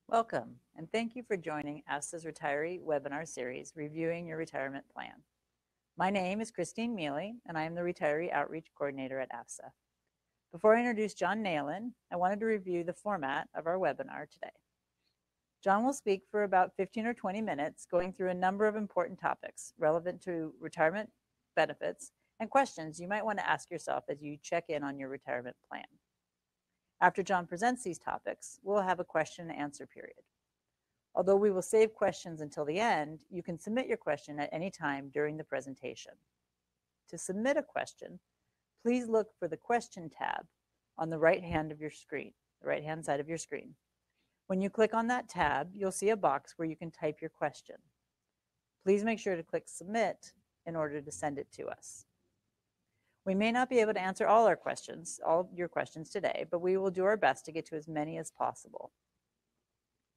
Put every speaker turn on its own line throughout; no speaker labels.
Welcome, and thank you for joining AFSA's Retiree webinar series, Reviewing Your Retirement Plan. My name is Christine Mealy, and I am the Retiree Outreach Coordinator at AFSA. Before I introduce John Naland, I wanted to review the format of our webinar today. John will speak for about 15 or 20 minutes, going through a number of important topics relevant to retirement benefits and questions you might want to ask yourself as you check in on your retirement plan. After John presents these topics, we'll have a question and answer period. Although we will save questions until the end, you can submit your question at any time during the presentation. To submit a question, please look for the question tab on the right-hand of your screen, the right-hand side of your screen. When you click on that tab, you'll see a box where you can type your question. Please make sure to click submit in order to send it to us. We may not be able to answer all of your questions today, but we will do our best to get to as many as possible.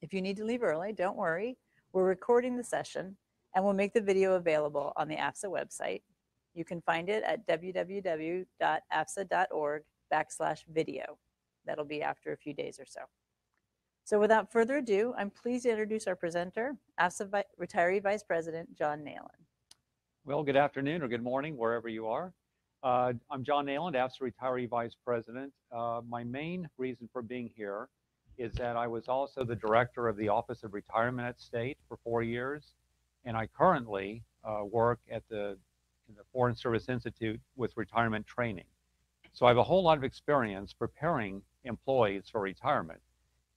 If you need to leave early, don't worry. We're recording the session and we'll make the video available on the AFSA website. You can find it at www.afsa.org/video. That'll be after a few days or so. So without further ado, I'm pleased to introduce our presenter, AFSA Retiree Vice President, John Naland.
Well, good afternoon or good morning, wherever you are. I'm John Naland, AFSA Retiree Vice President. My main reason for being here is that I was also the Director of the Office of Retirement at State for 4 years, and I currently work at in the Foreign Service Institute with retirement training. So I have a whole lot of experience preparing employees for retirement,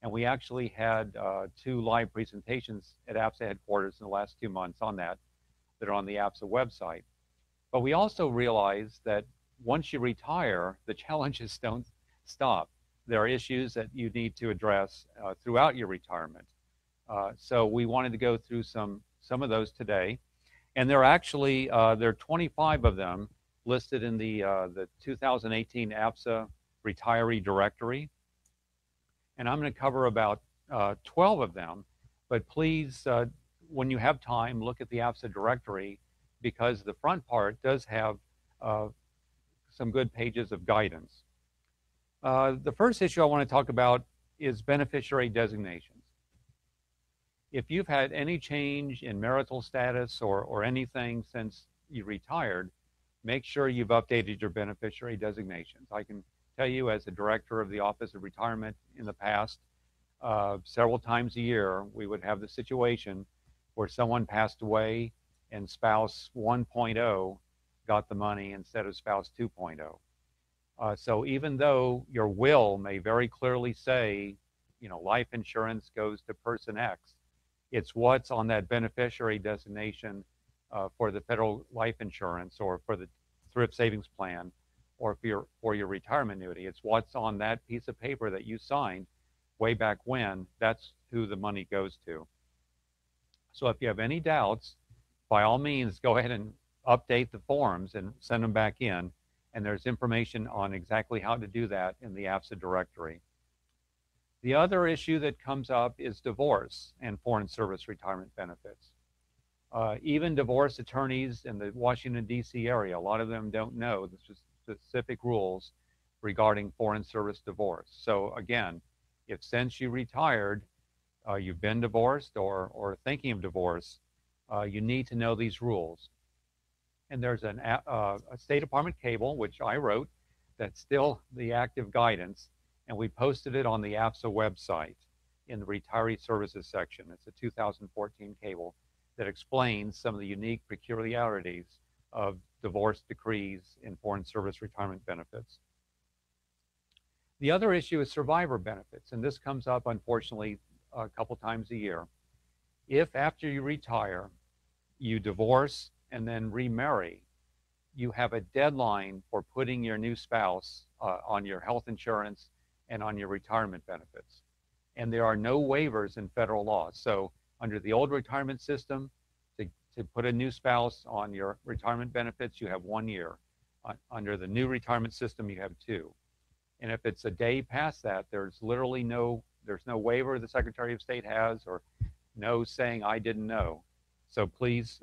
and we actually had 2 live presentations at AFSA headquarters in the last 2 months on that are on the AFSA website. But we also realize that once you retire, the challenges don't stop. There are issues that you need to address throughout your retirement. So we wanted to go through some of those today. And there are 25 of them listed in the 2018 AFSA Retiree Directory. And I'm going to cover about 12 of them. But please, when you have time, look at the AFSA Directory, because the front part does have some good pages of guidance. The first issue I want to talk about is beneficiary designations. If you've had any change in marital status or anything since you retired, make sure you've updated your beneficiary designations. I can tell you, as a director of the Office of Retirement in the past, several times a year, we would have the situation where someone passed away and spouse 1.0 got the money instead of spouse 2.0. So even though your will may very clearly say, life insurance goes to person X, it's what's on that beneficiary designation for the federal life insurance or for the thrift savings plan or for your retirement annuity. It's what's on that piece of paper that you signed way back when. That's who the money goes to. So if you have any doubts, by all means, go ahead and update the forms and send them back in. And there's information on exactly how to do that in the AFSA directory. The other issue that comes up is divorce and foreign service retirement benefits. Even divorce attorneys in the Washington, D.C. area, a lot of them don't know the specific rules regarding foreign service divorce. So again, if since you retired, you've been divorced or thinking of divorce, you need to know these rules. And there's a State Department cable, which I wrote, that's still the active guidance, and we posted it on the AFSA website in the retiree services section. It's a 2014 cable that explains some of the unique peculiarities of divorce decrees in foreign service retirement benefits. The other issue is survivor benefits, and this comes up, unfortunately, a couple times a year. If after you retire, you divorce and then remarry, you have a deadline for putting your new spouse on your health insurance and on your retirement benefits. And there are no waivers in federal law. So under the old retirement system, to put a new spouse on your retirement benefits, you have 1 year. Under the new retirement system, you have 2. And if it's a day past that, there's literally no waiver the Secretary of State has, or no saying I didn't know. So please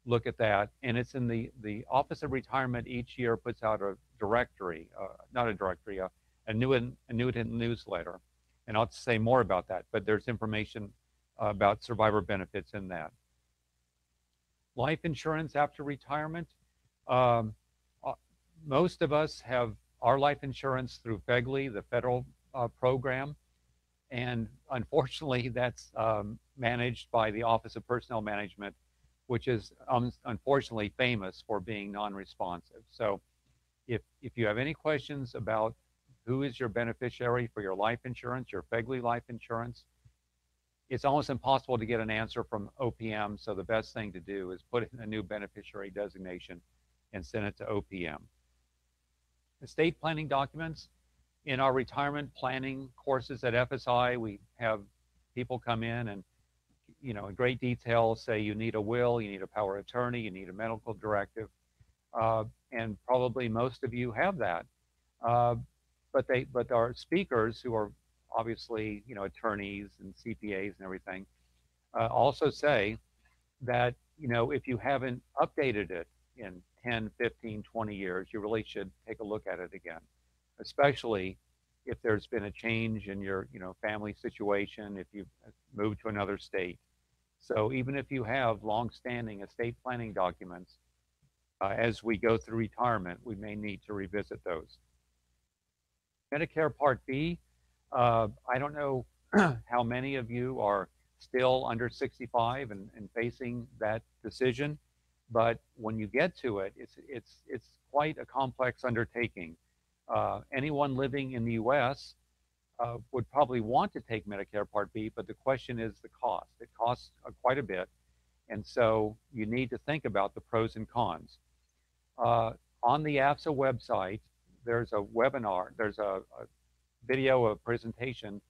look at that. And it's in the Office of Retirement each year puts out a directory, not a directory, a annuitant newsletter. And I'll say more about that, but there's information about survivor benefits in that. Life insurance after retirement. Um, Most of us have our life insurance through FEGLI, the federal program, and unfortunately that's managed by the Office of Personnel Management, which is unfortunately famous for being non-responsive. So if you have any questions about who is your beneficiary for your life insurance, your FEGLI life insurance, it's almost impossible to get an answer from OPM, so the best thing to do is put in a new beneficiary designation and send it to OPM. Estate planning documents. In our retirement planning courses at FSI, we have people come in and, in great detail say you need a will, you need a power of attorney, you need a medical directive, and probably most of you have that. But our speakers, who are obviously attorneys and CPAs and everything, also say that if you haven't updated it in 10, 15, 20 years, you really should take a look at it again, especially if there's been a change in your family situation, if you've moved to another state. So even if you have long-standing estate planning documents, as we go through retirement, we may need to revisit those. Medicare Part B, I don't know how many of you are still under 65 and facing that decision, but when you get to it, it's quite a complex undertaking. Anyone living in the U.S. Would probably want to take Medicare Part B, but the question is the cost. It costs quite a bit, and so you need to think about the pros and cons. On the AFSA website, there's a webinar, there's a video, a presentation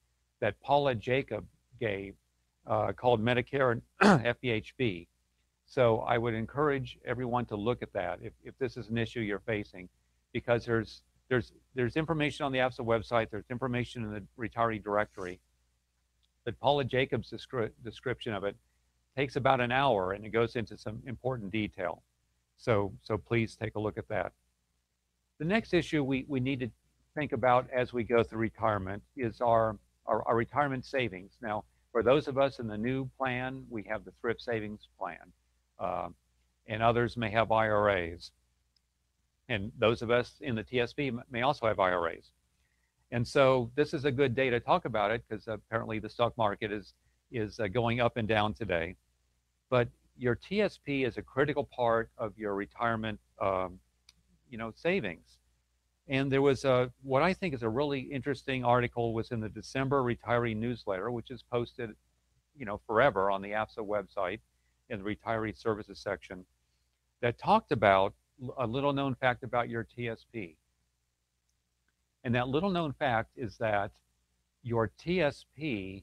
that Paula Jacob gave called Medicare FEHB. So I would encourage everyone to look at that if this is an issue you're facing, because there's information on the AFSA website, there's information in the retiree directory, but Paula Jacob's description of it takes about an hour and it goes into some important detail. So please take a look at that. The next issue we need to think about as we go through retirement is our retirement savings. Now, for those of us in the new plan, we have the thrift savings plan, and others may have IRAs. And those of us in the TSP may also have IRAs. And so this is a good day to talk about it because apparently the stock market is going up and down today. But your TSP is a critical part of your retirement savings. And there was what I think is a really interesting article was in the December retiree newsletter, which is posted forever on the AFSA website in the retiree services section, that talked about a little known fact about your TSP. And that little known fact is that your TSP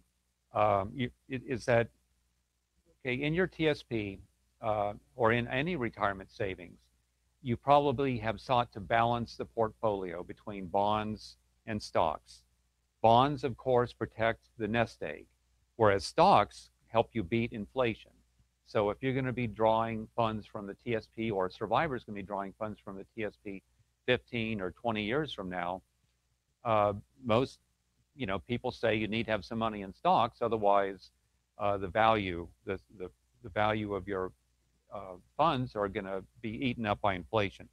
in your TSP or in any retirement savings, you probably have sought to balance the portfolio between bonds and stocks. Bonds, of course, protect the nest egg, whereas stocks help you beat inflation. So if you're going to be drawing funds from the TSP, or survivors going to be drawing funds from the TSP 15 or 20 years from now, most people say you need to have some money in stocks, otherwise the value of your funds are going to be eaten up by inflation.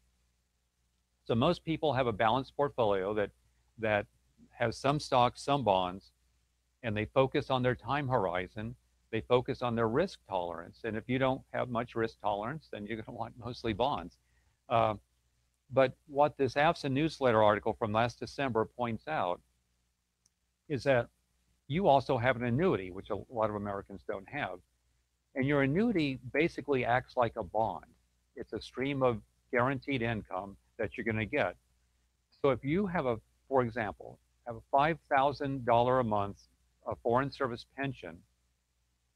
So most people have a balanced portfolio that has some stocks, some bonds, and they focus on their time horizon. They focus on their risk tolerance. And if you don't have much risk tolerance, then you're going to want mostly bonds. But what this AFSA newsletter article from last December points out is that you also have an annuity, which a lot of Americans don't have. And your annuity basically acts like a bond. It's a stream of guaranteed income that you're going to get. So if you have for example, have a $5,000 a month foreign service pension,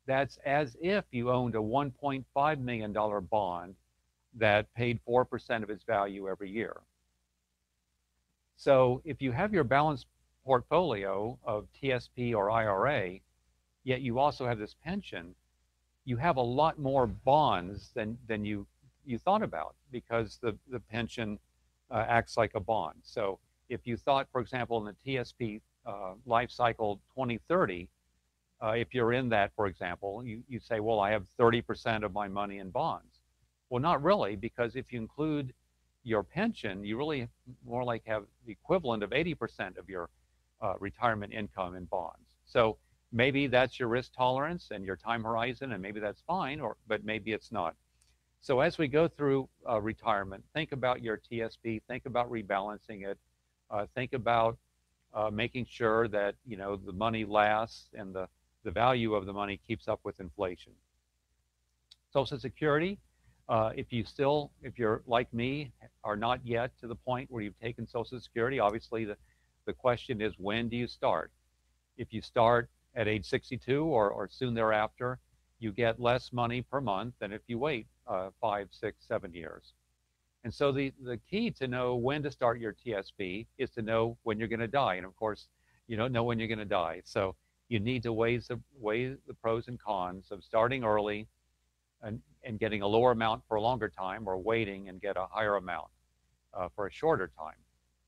that's as if you owned a $1.5 million bond that paid 4% of its value every year. So if you have your balanced portfolio of TSP or IRA, yet you also have this pension, you have a lot more bonds than you thought about, because the pension acts like a bond. So if you thought, for example, in the TSP life cycle 2030, if you're in that, for example, you say, well, I have 30% of my money in bonds. Well, not really, because if you include your pension, you really more like have the equivalent of 80% of your retirement income in bonds. So maybe that's your risk tolerance and your time horizon, and maybe that's fine, but maybe it's not. So as we go through retirement, think about your TSP, think about rebalancing it, think about making sure that the money lasts and the value of the money keeps up with inflation. Social Security, if you're like me, are not yet to the point where you've taken Social Security, obviously the question is, when do you start? If you start at age 62 or soon thereafter, you get less money per month than if you wait 5, 6, 7 years. And so the key to know when to start your TSP is to know when you're going to die. And of course, you don't know when you're going to die. So you need to weigh the pros and cons of starting early and getting a lower amount for a longer time, or waiting and get a higher amount for a shorter time.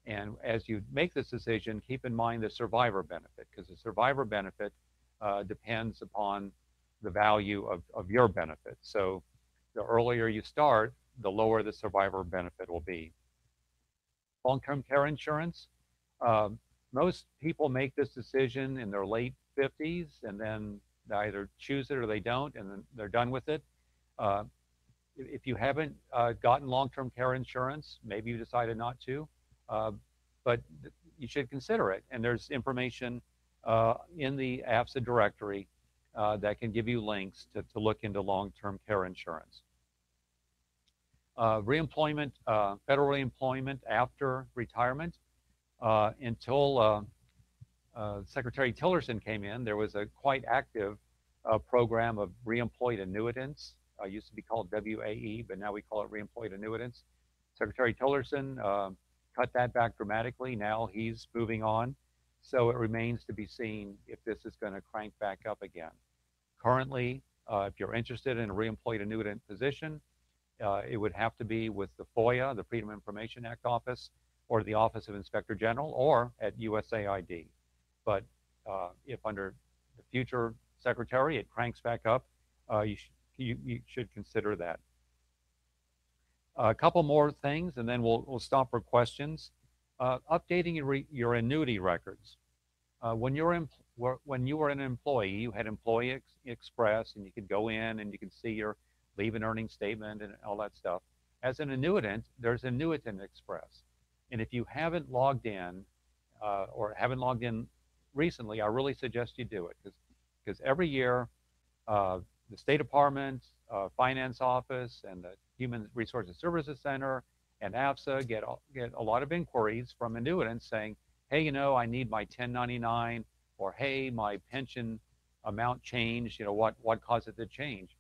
And as you make this decision, keep in mind the survivor benefit, because the survivor benefit depends upon the value of your benefit. So the earlier you start, the lower the survivor benefit will be. Long-term care insurance, most people make this decision in their late 50s, and then they either choose it or they don't, and then they're done with it. If you haven't gotten long-term care insurance, maybe you decided not to, but you should consider it. And there's information in the AFSA directory that can give you links to look into long-term care insurance. Reemployment, federal reemployment after retirement. Until Secretary Tillerson came in, there was a quite active program of reemployed annuitants. Used to be called WAE, but now we call it reemployed annuitants. Secretary Tillerson cut that back dramatically. Now he's moving on. So it remains to be seen if this is going to crank back up again. Currently, if you're interested in a reemployed annuitant position, it would have to be with the FOIA, the Freedom of Information Act office, or the Office of Inspector General, or at USAID. But if under the future secretary it cranks back up, you should consider that. A couple more things, and then we'll stop for questions. Updating your annuity records. When you were an employee, you had Employee Express, and you could go in and you could see your leave and earning statement and all that stuff. As an annuitant, there's Annuitant Express. And if you haven't logged in or haven't logged in recently, I really suggest you do it, because every year the State Department, Finance Office, and the Human Resources Services Center and AFSA get a lot of inquiries from annuitants saying, hey, I need my 1099, or hey, my pension amount changed, what caused it to change?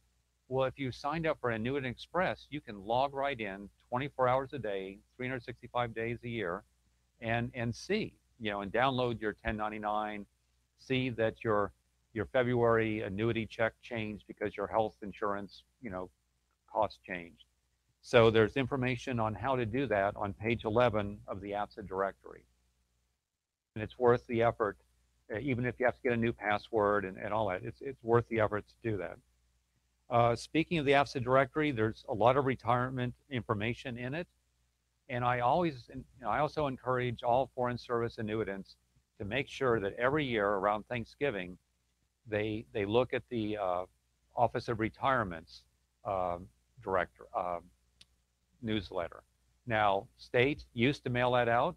Well, if you signed up for Annuitant Express, you can log right in 24 hours a day, 365 days a year, and see, and download your 1099, see that your February annuity check changed because your health insurance, cost changed. So there's information on how to do that on page 11 of the AFSA directory. And it's worth the effort, even if you have to get a new password and all that, it's worth the effort to do that. Speaking of the AFSA directory, there's a lot of retirement information in it. And I also encourage all Foreign Service annuitants to make sure that every year around Thanksgiving, they look at the Office of Retirement's newsletter. Now, state used to mail that out,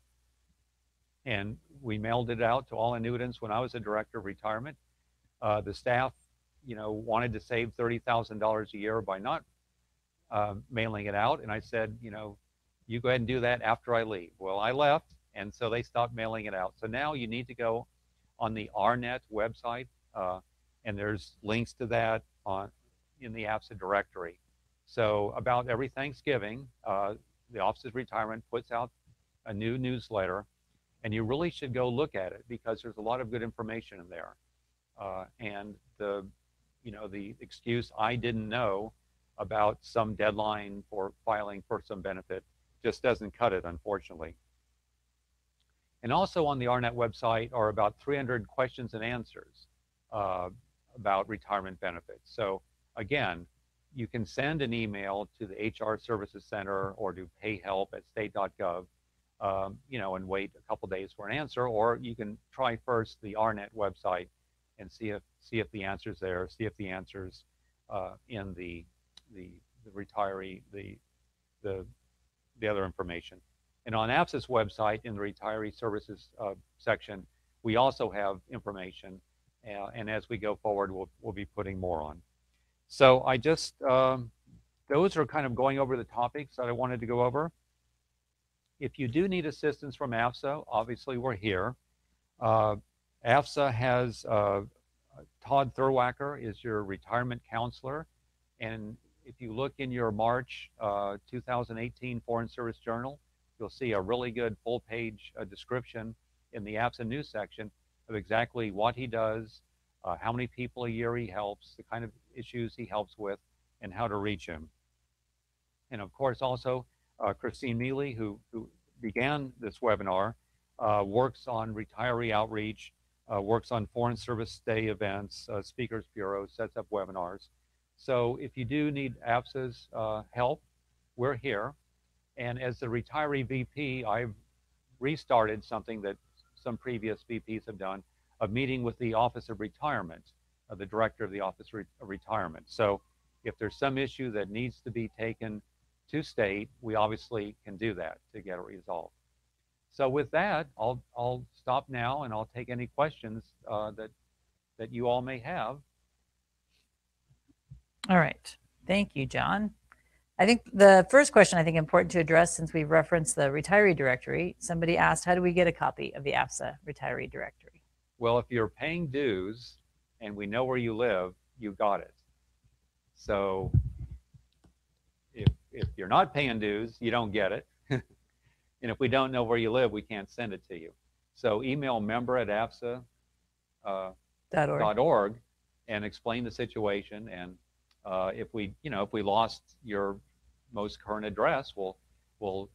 and we mailed it out to all annuitants when I was a director of retirement. The staff, wanted to save $30,000 a year by not mailing it out, and I said, you go ahead and do that after I leave. Well, I left, and so they stopped mailing it out. So now you need to go on the RNet website, and there's links to that in the AFSA directory. So about every Thanksgiving, the Office of Retirement puts out a new newsletter, and you really should go look at it, because there's a lot of good information in there. And the excuse, I didn't know about some deadline for filing for some benefit, just doesn't cut it, unfortunately. And also on the RNet website are about 300 questions and answers about retirement benefits. So again, you can send an email to the HR Services Center or to payhelp@state.gov, and wait a couple days for an answer, or you can try first the RNet website and see if the answer's there, see if the answer's in the retiree, the other information. And on AFSA's website in the retiree services section, we also have information, and as we go forward, we'll be putting more on. So I just, those are kind of going over the topics that I wanted to go over. If you do need assistance from AFSA, obviously we're here. AFSA has, Todd Thurwacker is your retirement counselor, and if you look in your March 2018 Foreign Service Journal, you'll see a really good full-page description in the AFSA news section of exactly what he does, how many people a year he helps, the kind of issues he helps with, and how to reach him. And of course, also Christine Mealy, who began this webinar, works on retiree outreach, works on Foreign Service Day events, Speakers Bureau, sets up webinars. So if you do need AFSA's help, we're here. And as the retiree VP, I've restarted something that some previous VPs have done, of meeting with the Office of Retirement, the director of the Office of Retirement. So if there's some issue that needs to be taken to state, we obviously can do that to get it resolved. So with that, I'll stop now and I'll take any questions that you all may have.
All right. Thank you, John. I think the first question important to address, since we've referenced the retiree directory, somebody asked, how do we get a copy of the AFSA retiree directory?
Well, if you're paying dues and we know where you live, you got it. So if you're not paying dues, you don't get it. And if we don't know where you live, we can't send it to you. So email member@afsa.org and explain the situation. And if we lost your most current address, we'll put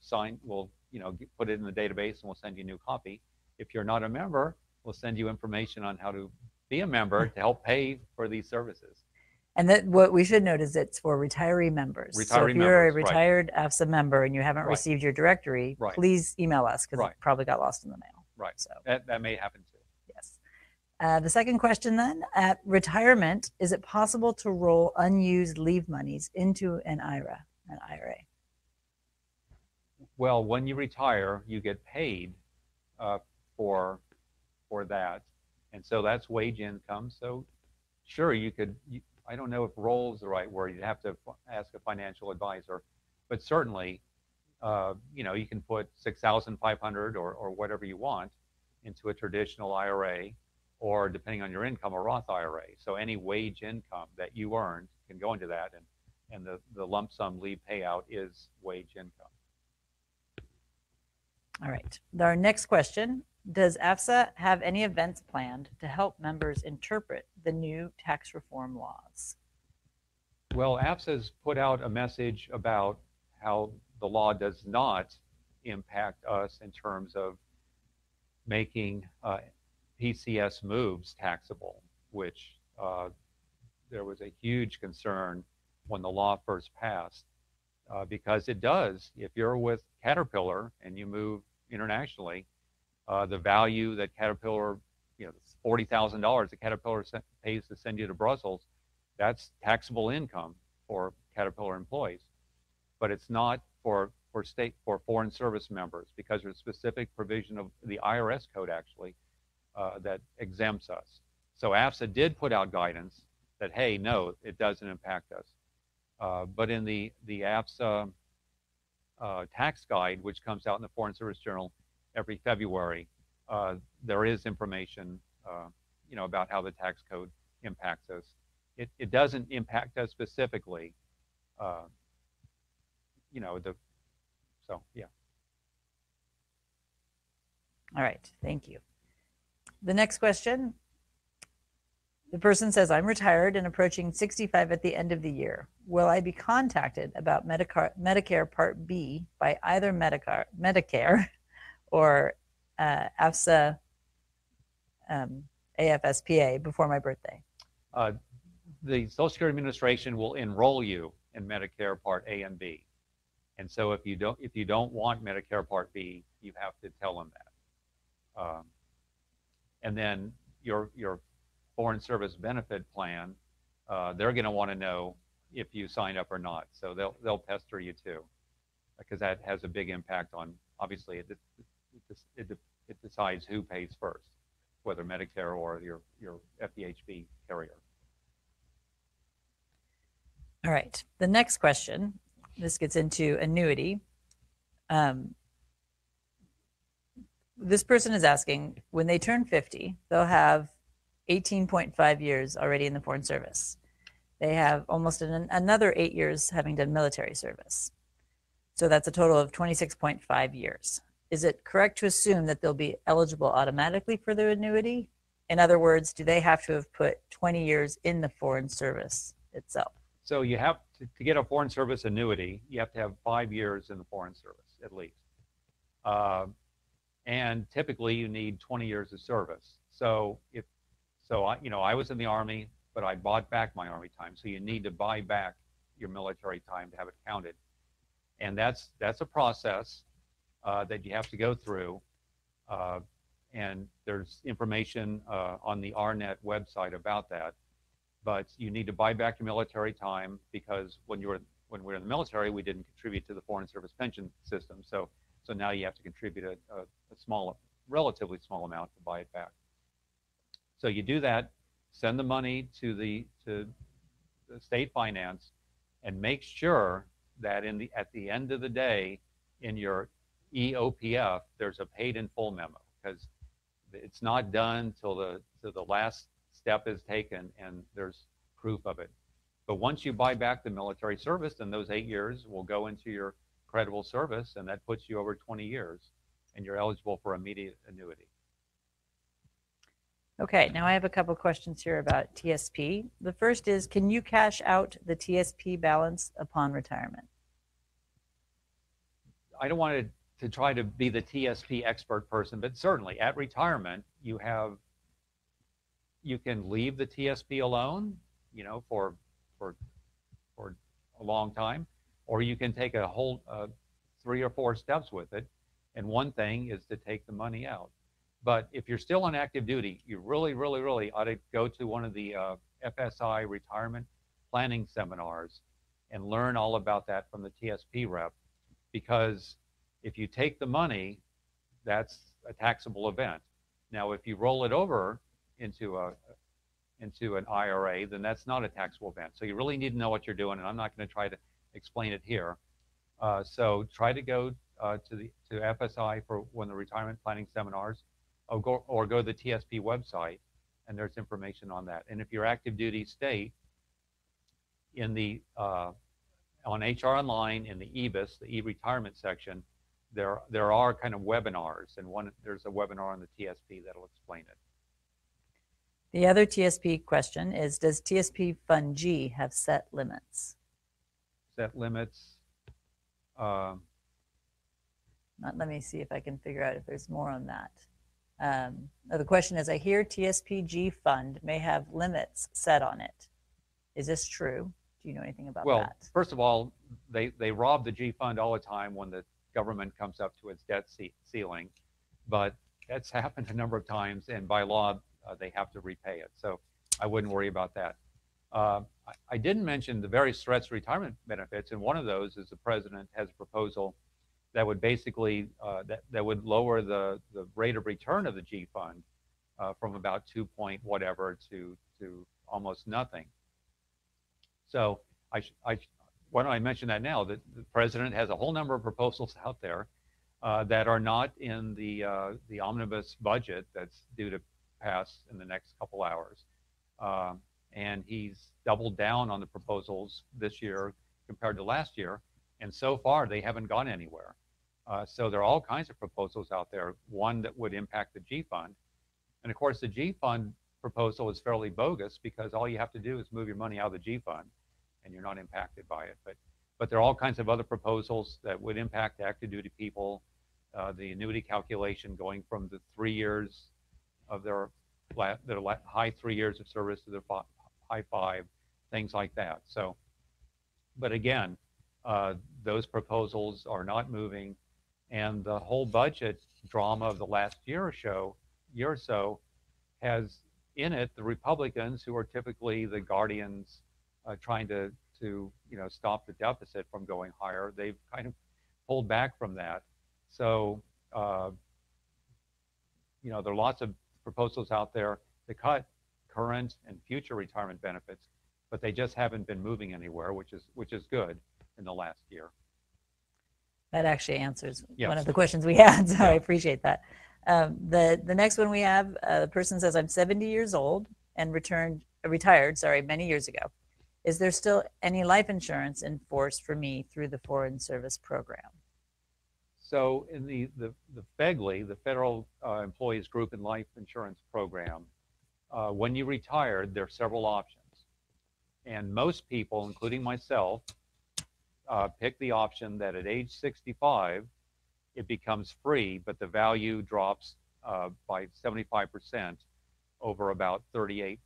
it in the database and we'll send you a new copy. If you're not a member, we'll send you information on how to be a member to help pay for these services.
And that what we should note is it's for retiree members. So if you're a retired AFSA member and you haven't received your directory, please email us, because it probably got lost in the mail.
Right.
So
that may happen too.
Yes. The second question then, at retirement, is it possible to roll unused leave monies into an IRA?
Well, when you retire, you get paid for that, and so that's wage income. So sure, you could. I don't know if roll is the right word. You'd have to ask a financial advisor, but certainly, you can put $6,500 or whatever you want into a traditional IRA, or depending on your income, a Roth IRA. So any wage income that you earned can go into that, and the lump sum leave payout is wage income.
All right. Our next question, does AFSA have any events planned to help members interpret the new tax reform laws?
Well, AFSA's put out a message about how the law does not impact us in terms of making PCS moves taxable, which there was a huge concern when the law first passed, because it does. If you're with Caterpillar and you move internationally, the value that Caterpillar, $40,000 that Caterpillar pays to send you to Brussels, that's taxable income for Caterpillar employees. But it's not for foreign service members, because there's a specific provision of the IRS code actually that exempts us. So AFSA did put out guidance that, hey, no, it doesn't impact us. But in the AFSA tax guide, which comes out in the Foreign Service Journal every February, there is information, about how the tax code impacts us. It doesn't impact us specifically, so yeah.
All right, thank you. The next question, the person says, I'm retired and approaching 65 at the end of the year. Will I be contacted about Medicare Part B by either Medicare or AFSA AFSPA before my birthday?
The Social Security Administration will enroll you in Medicare Part A and B. And so if you don't want Medicare Part B, you have to tell them that. And then your foreign service benefit plan, they're going to want to know if you sign up or not. So they'll pester you too, because that has a big impact on, obviously it decides who pays first, whether Medicare or your FEHB carrier.
All right. The next question, this gets into annuity. This person is asking, when they turn 50, they'll have 18.5 years already in the foreign service. They have almost another 8 years having done military service. So that's a total of 26.5 years. Is it correct to assume that they'll be eligible automatically for their annuity? In other words, do they have to have put 20 years in the foreign service itself?
So you have to get a foreign service annuity, you have to have 5 years in the foreign service at least. And typically you need 20 years of service. So I was in the Army, but I bought back my Army time. So you need to buy back your military time to have it counted. And that's a process that you have to go through. And there's information on the RNet website about that. But you need to buy back your military time, because when we were in the military, we didn't contribute to the foreign service pension system. So now you have to contribute a relatively small amount to buy it back. So you do that, send the money to the state finance, and make sure that at the end of the day, in your EOPF, there's a paid in full memo, because it's not done till the last step is taken and there's proof of it. But once you buy back the military service, then those 8 years will go into your credible service, and that puts you over 20 years, and you're eligible for immediate annuity.
Okay, now I have a couple questions here about TSP. The first is, can you cash out the TSP balance upon retirement?
I don't want to try to be the TSP expert person, but certainly at retirement, you can leave the TSP alone, for a long time, or you can take a whole 3 or 4 steps with it. And one thing is to take the money out. But if you're still on active duty, you really, really, really ought to go to one of the FSI retirement planning seminars and learn all about that from the TSP rep, because if you take the money, that's a taxable event. Now, if you roll it over into an IRA, then that's not a taxable event. So you really need to know what you're doing, and I'm not going to try to explain it here. So try to go to FSI for one of the retirement planning seminars, or go to the TSP website, and there's information on that. And if you're active duty state, in the on HR Online, in the EBIS, the e-retirement section, there are kind of webinars, and there's a webinar on the TSP that'll explain it.
The other TSP question is, does TSP Fund G have set limits?
Set limits?
Let me see if I can figure out if there's more on that. The question is, I hear TSP G Fund may have limits set on it. Is this true? Do you know anything about that?
Well, first of all, they rob the G Fund all the time when the government comes up to its debt ceiling, but that's happened a number of times, and by law, they have to repay it. So I wouldn't worry about that. I didn't mention the various threats to retirement benefits, and one of those is the president has a proposal that would basically that would lower the rate of return of the G Fund from about 2 point whatever to almost nothing. So why don't I mention that now? That the president has a whole number of proposals out there that are not in the omnibus budget that's due to pass in the next couple hours. And he's doubled down on the proposals this year compared to last year, and so far they haven't gone anywhere. So there are all kinds of proposals out there, one that would impact the G Fund. And of course, the G Fund proposal is fairly bogus, because all you have to do is move your money out of the G Fund, and you're not impacted by it. But there are all kinds of other proposals that would impact active duty people, the annuity calculation going from the 3 years of their high 3 years of service to their high 5, things like that. So, but again, those proposals are not moving, and the whole budget drama of the last year or so has in it the Republicans, who are typically the guardians trying to stop the deficit from going higher. They've kind of pulled back from that. So there are lots of proposals out there to cut current and future retirement benefits, but they just haven't been moving anywhere, which is good in the last year.
That actually answers
Yes.
one of the questions we had, so
Yeah.
I appreciate that. The next one we have, the person says, I'm 70 years old and retired many years ago. Is there still any life insurance in force for me through the Foreign Service Program?
So in the FEGLI, the Federal Employees Group and Life Insurance Program, when you retired, there are several options. And most people, including myself, pick the option that at age 65, it becomes free, but the value drops by 75% over about 38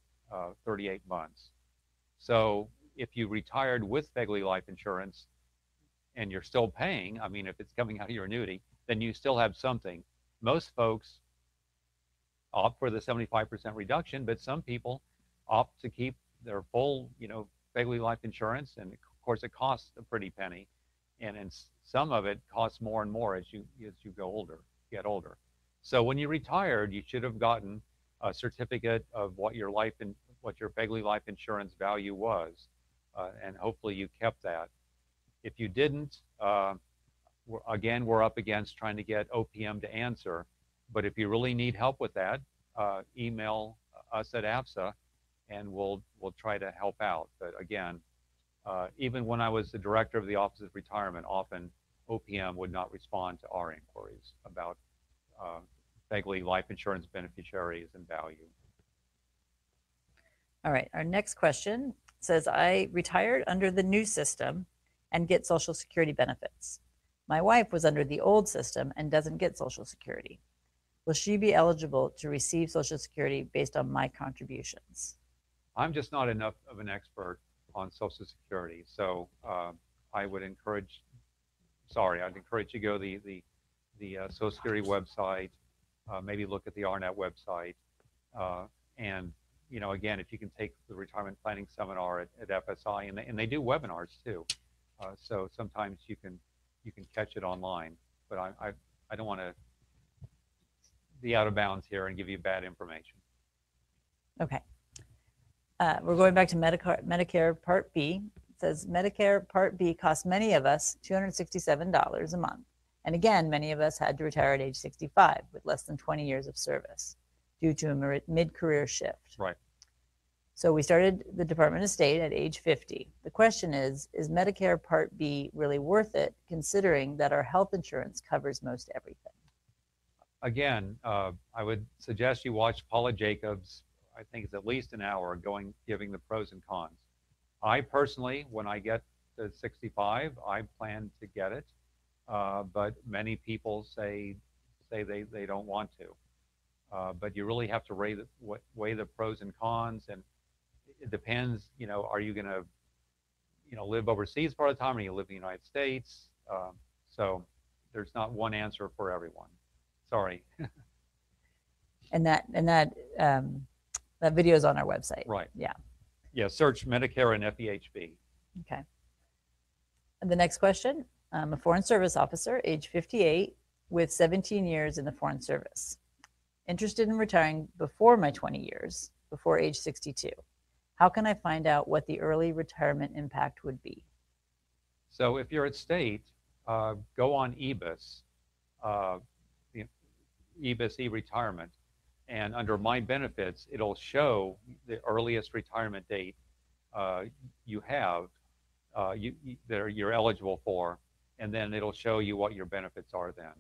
months. So if you retired with FEGLI life insurance and you're still paying, I mean, if it's coming out of your annuity, then you still have something. Most folks opt for the 75% reduction, but some people opt to keep their full, FEGLI life insurance, and of course it costs a pretty penny, and some of it costs more and more as you get older. So when you retired, you should have gotten a certificate of what your FEGLI life insurance value was, and hopefully you kept that. If you didn't, we're up against trying to get OPM to answer. But if you really need help with that, email us at AFSA, and we'll try to help out. But again, even when I was the director of the Office of Retirement, often OPM would not respond to our inquiries about FEGLI life insurance beneficiaries and value.
All right, our next question says, I retired under the new system and get Social Security benefits. My wife was under the old system and doesn't get Social Security. Will she be eligible to receive Social Security based on my contributions?
I'm just not enough of an expert on Social Security, so I'd encourage you to go to the Social Security website, maybe look at the RNet website, and again, if you can take the retirement planning seminar at FSI, and they do webinars too, so sometimes you can catch it online. But I don't want to be out of bounds here and give you bad information.
Okay. We're going back to Medicare Part B. It says Medicare Part B costs many of us $267 a month. And again, many of us had to retire at age 65 with less than 20 years of service due to a mid-career shift.
Right.
So we started the Department of State at age 50. The question is Medicare Part B really worth it, considering that our health insurance covers most everything?
Again, I would suggest you watch Paula Jacobs. I think it's at least an hour giving the pros and cons. I personally, when I get to 65, I plan to get it, but many people say they don't want to. But you really have to weigh the pros and cons, and it depends. Are you going to live overseas part of the time, or you live in the United States? So there's not one answer for everyone. Sorry.
And that video is on our website.
Right.
Yeah.
Yeah. Search Medicare and FEHB.
Okay. And the next question: I'm a Foreign Service officer, age 58, with 17 years in the Foreign Service. Interested in retiring before my 20 years, before age 62. How can I find out what the early retirement impact would be?
So if you're at state, go on EBIS, EBIS e-retirement, and under My Benefits, it'll show the earliest retirement date you have, that you're eligible for, and then it'll show you what your benefits are then.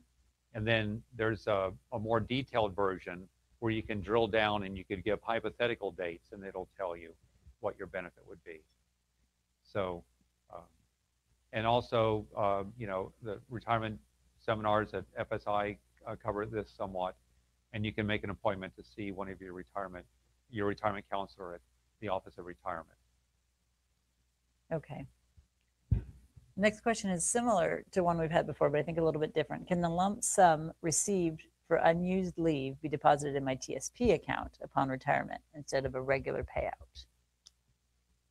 And then there's a more detailed version where you can drill down and you could give hypothetical dates, and it'll tell you what your benefit would be. So, and also, the retirement seminars at FSI cover this somewhat, and you can make an appointment to see one of your retirement counselor at the Office of Retirement.
Okay. Next question is similar to one we've had before, but I think a little bit different. Can the lump sum received for unused leave be deposited in my TSP account upon retirement instead of a regular payout?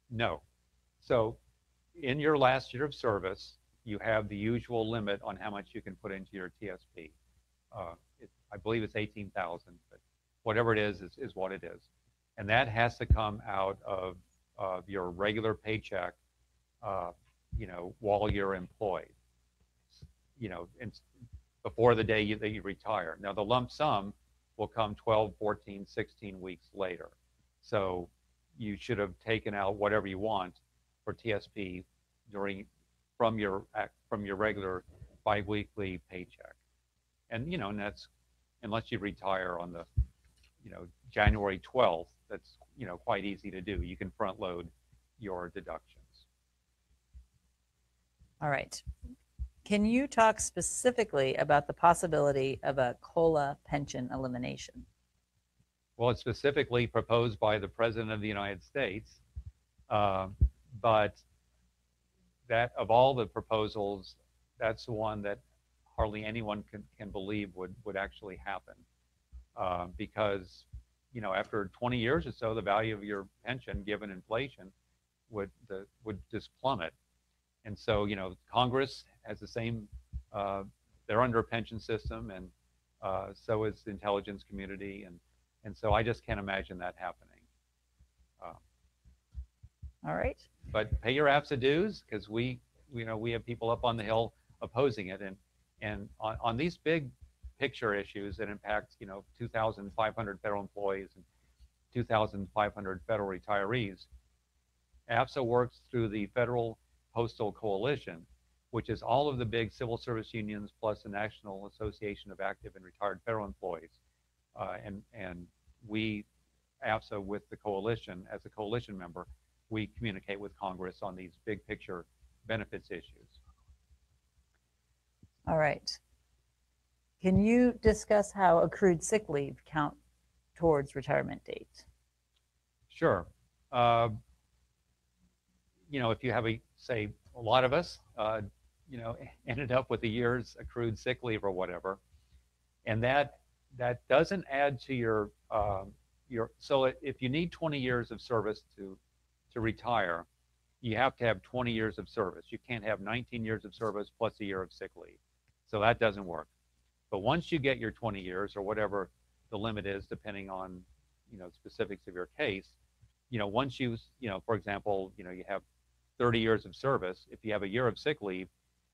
No. So in your last year of service, you have the usual limit on how much you can put into your TSP. I believe it's 18,000, but whatever it is what it is. And that has to come out of your regular paycheck, while you're employed, before the day that you retire. Now, the lump sum will come 12, 14, 16 weeks later. So you should have taken out whatever you want for TSP from your regular biweekly paycheck. And, and that's, unless you retire on the, January 12th, that's, quite easy to do. You can front load your deductions.
All right. Can you talk specifically about the possibility of a COLA pension elimination?
Well, it's specifically proposed by the President of the United States, but that of all the proposals, that's the one that hardly anyone can believe would actually happen, because after 20 years or so, the value of your pension, given inflation, would just plummet. And so, Congress has the same, they're under a pension system, and so is the intelligence community. And so I just can't imagine that happening.
All right.
But pay your AFSA dues, because we have people up on the Hill opposing it. And on these big picture issues that impact, 2,500 federal employees and 2,500 federal retirees, AFSA works through the Federal Postal Coalition, which is all of the big civil service unions plus the National Association of Active and Retired Federal Employees. And we, AFSA, with the coalition, as a coalition member, we communicate with Congress on these big picture benefits issues.
All right. Can you discuss how accrued sick leave count towards retirement date?
Sure. If you have say a lot of us, ended up with a year's accrued sick leave or whatever, and that doesn't add to your so if you need 20 years of service to retire, you have to have 20 years of service. You can't have 19 years of service plus a year of sick leave. So that doesn't work. But once you get your 20 years or whatever the limit is, depending on, specifics of your case, once you, for example, you have 30 years of service, if you have a year of sick leave,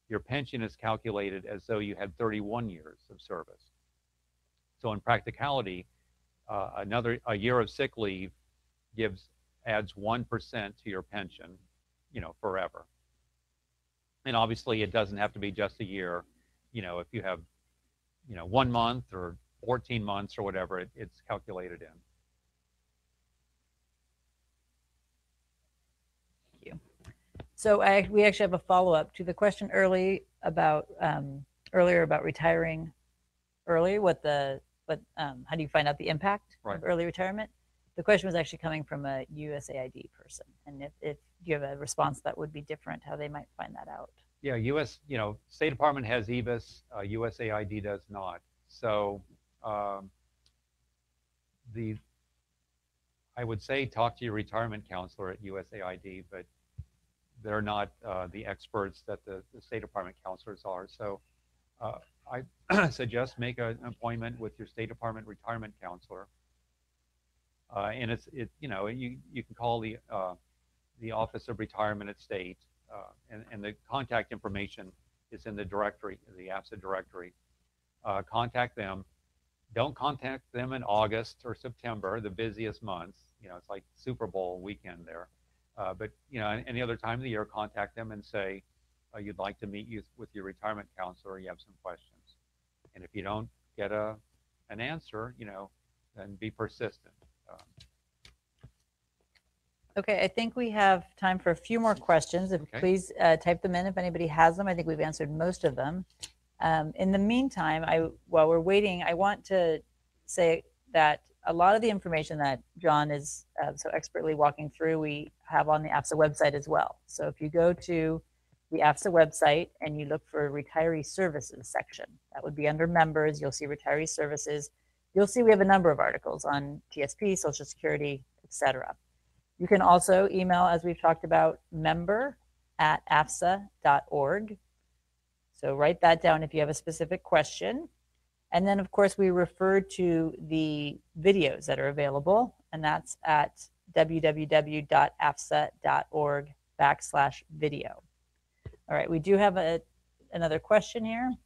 your pension is calculated as though you had 31 years of service. So in practicality, a year of sick leave adds 1% to your pension, forever. And obviously it doesn't have to be just a year. If you have, 1 month or 14 months or whatever, it's calculated in.
Thank you. So we actually have a follow-up to the question earlier about retiring early. How do you find out the impact of early retirement? The question was actually coming from a USAID person, and if you have a response that would be different, how they might find that out.
Yeah, State Department has EBIS, USAID does not. So I would say talk to your retirement counselor at USAID, but they're not the experts that the State Department counselors are. So I suggest make an appointment with your State Department retirement counselor. And you can call the Office of Retirement at State, and the contact information is in the directory, the AFSA directory. Contact them. Don't contact them in August or September, the busiest months. It's like Super Bowl weekend there. But any other time of the year, contact them and say you'd like to meet with your retirement counselor. You have some questions, and if you don't get an answer, then be persistent.
Okay, I think we have time for a few more questions. Please type them in if anybody has them. I think we've answered most of them. In the meantime, while we're waiting, I want to say that a lot of the information that John is so expertly walking through, we have on the AFSA website as well. So if you go to the AFSA website and you look for retiree services section, that would be under members. You'll see retiree services. You'll see we have a number of articles on TSP, Social Security, etc. You can also email, as we've talked about, member@afsa.org. So write that down if you have a specific question. And then, of course, we refer to the videos that are available, and that's at www.afsa.org/video. All right, we do have another question here. It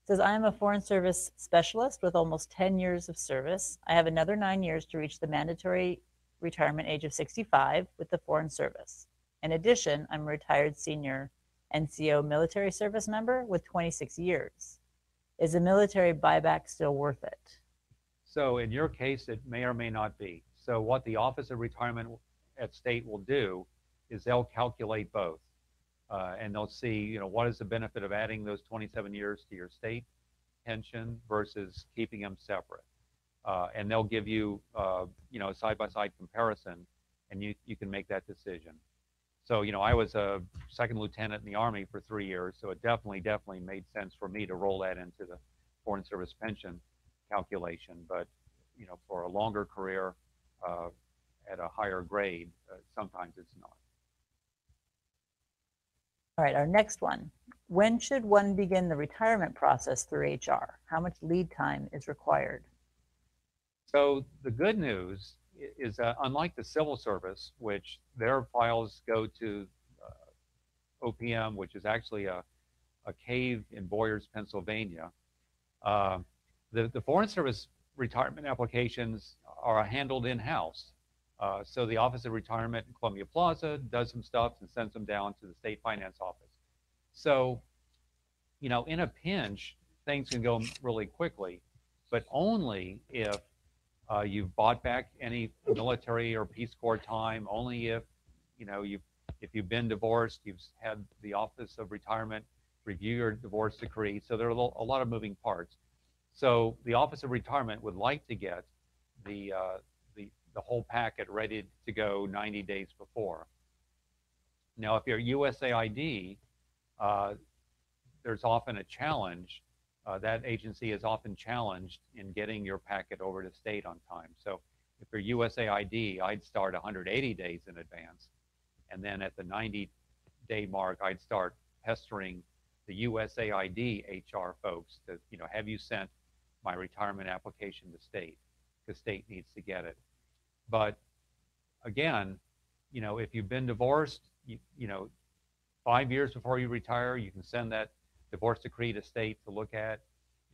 says, I am a Foreign Service specialist with almost 10 years of service. I have another 9 years to reach the mandatory retirement age of 65 with the Foreign Service. In addition, I'm a retired senior NCO military service member with 26 years. Is a military buyback still worth it?
So in your case, it may or may not be. So what the Office of Retirement at State will do is they'll calculate both. And they'll see, what is the benefit of adding those 27 years to your state pension versus keeping them separate. And they'll give you, a side-by-side comparison, and you can make that decision. So, I was a second lieutenant in the Army for 3 years, so it definitely made sense for me to roll that into the Foreign Service pension calculation. But, for a longer career at a higher grade, sometimes it's not.
All right, our next one. When should one begin the retirement process through HR? How much lead time is required?
So the good news is that unlike the civil service, which their files go to OPM, which is actually a cave in Boyers, Pennsylvania, the Foreign Service retirement applications are handled in-house. So the Office of Retirement in Columbia Plaza does some stuff and sends them down to the state finance office. So, in a pinch, things can go really quickly, but only if you've bought back any military or Peace Corps time, only if, if you've been divorced, you've had the Office of Retirement review your divorce decree. So there are a lot of moving parts. So the Office of Retirement would like to get the whole packet ready to go 90 days before. Now, if you're USAID, there's often a challenge. That agency is often challenged in getting your packet over to state on time. So if you're USAID, I'd start 180 days in advance. And then at the 90-day mark, I'd start pestering the USAID HR folks to, have you sent my retirement application to state? Because state needs to get it. But again, if you've been divorced, 5 years before you retire, you can send that divorce decree to state to look at.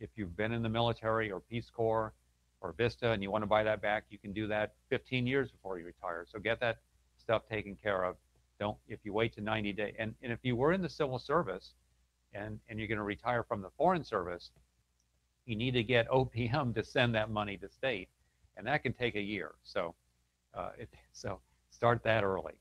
If you've been in the military or Peace Corps or VISTA and you want to buy that back, you can do that 15 years before you retire. So get that stuff taken care of. If you wait to 90 days, and if you were in the civil service and you're going to retire from the Foreign Service, you need to get OPM to send that money to state, and that can take a year. So, start that early.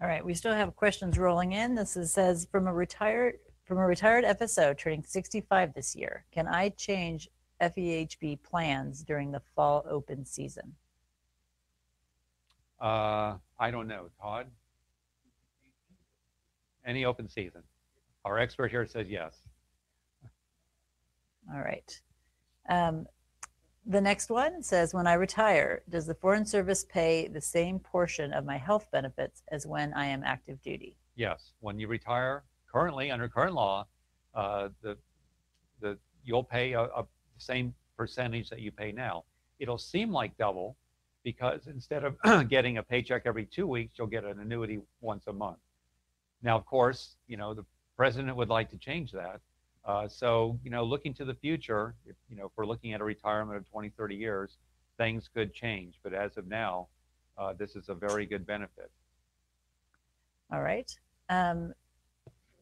All right, we still have questions rolling in. Says from a retired FSO turning 65 this year, can I change FEHB plans during the fall open season?
I don't know, Todd. Any open season? Our expert here says yes.
All right. The next one says, when I retire, does the Foreign Service pay the same portion of my health benefits as when I am active duty?
Yes. When you retire, currently, under current law, you'll pay the same percentage that you pay now. It'll seem like double because instead of getting a paycheck every 2 weeks, you'll get an annuity once a month. Now, of course, the president would like to change that. So, looking to the future, if we're looking at a retirement of 20, 30 years, things could change. But as of now, this is a very good benefit.
All right.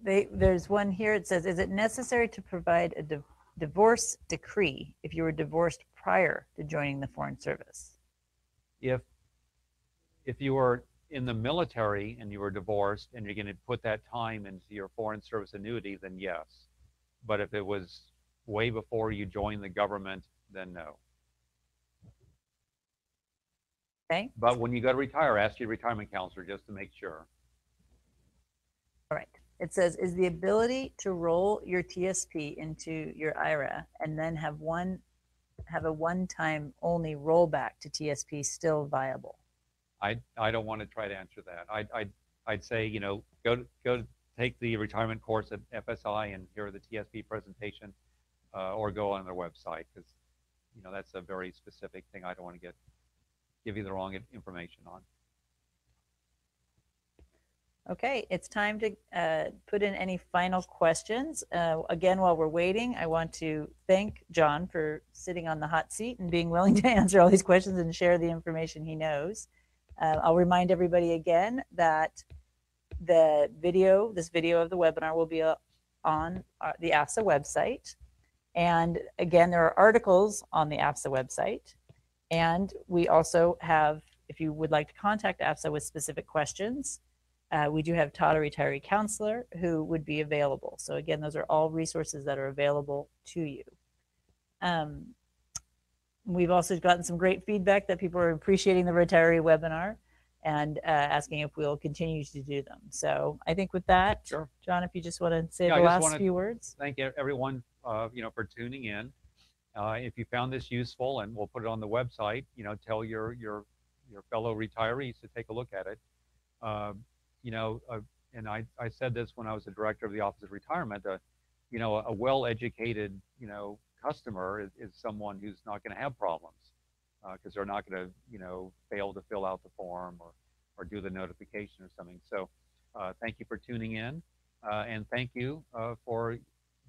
There's one here. It says, is it necessary to provide a divorce decree if you were divorced prior to joining the Foreign Service?
If you were in the military and you were divorced and you're going to put that time into your Foreign Service annuity, then yes. but if it was way before you joined the government, then no.
Okay.
But when you go to retire, ask your retirement counselor just to make sure.
All right. It says, is the ability to roll your TSP into your IRA and then have a one-time only rollback to TSP still viable?
I don't want to try to answer that. I'd say, you know, go take the retirement course at FSI and hear the TSP presentation, or go on their website, because, you know, that's a very specific thing. I don't want to give you the wrong information on.
Okay, it's time to put in any final questions. Again, while we're waiting, I want to thank John for sitting on the hot seat and being willing to answer all these questions and share the information he knows. I'll remind everybody again that this video of the webinar will be on the AFSA website. And again, there are articles on the AFSA website. And we also have, if you would like to contact AFSA with specific questions, we do have Todd, a retiree counselor, who would be available. So again, those are all resources that are available to you. We've also gotten some great feedback that people are appreciating the retiree webinar and asking if we'll continue to do them. So I think with that,
Sure.
John, if you just want to say the last few words.
Thank everyone, you know, for tuning in. If you found this useful, and we'll put it on the website, you know, tell your fellow retirees to take a look at it. You know, and I said this when I was the director of the Office of Retirement, you know, a well-educated, you know, customer is someone who's not going to have problems, because they're not going to, you know, fail to fill out the form or do the notification or something. So thank you for tuning in, and thank you for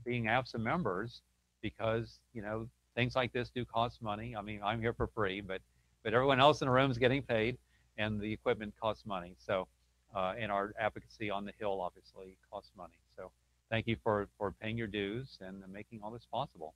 being AFSA members, because, you know, things like this do cost money. I mean, I'm here for free, but everyone else in the room is getting paid, and the equipment costs money. So, and our advocacy on the Hill obviously costs money. So thank you for paying your dues and making all this possible.